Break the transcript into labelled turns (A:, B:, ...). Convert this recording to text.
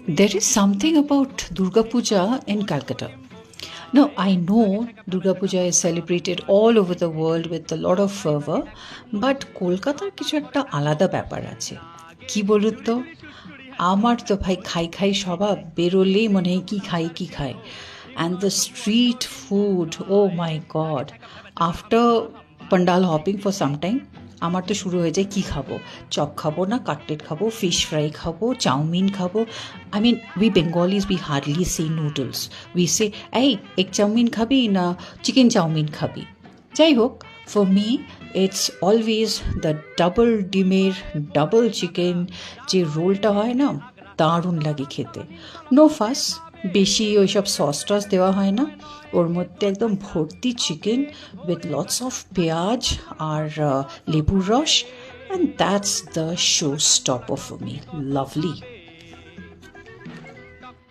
A: There is something about Durga Puja in Calcutta. Now, I know Durga Puja is celebrated all over the world with a lot of fervor, but কলকাতার কিছু একটা আলাদা ব্যাপার আছে। কি বলুন তো? আমার তো ভাই খাই খাই স্বভাব, বেরোলেই মনে হয় কি খাই। And the street food, oh my God. After pandal hopping for some time, আমার তো শুরু হয়ে যায় কি খাবো, চপ খাবো না কাটলেট খাবো, ফিশ ফ্রাই খাবো, চাউমিন খাবো। I mean, we Bengalis, we hardly say noodles. We say, এই এগ চাউমিন খাবি না চিকেন চাউমিন খাবি। যাই হোক, for me it's always the double ডিমের ডাবল চিকেন যে রোলটা হয় না, দারুণ লাগে খেতে। নো ফাস, বেশি ওইসব সস টস দেওয়া হয় না, ওর মধ্যে একদম ভর্তি চিকেন উইথ লটস অফ পেঁয়াজ আর লেবুর রস, and that's the show stopper for me. Lovely.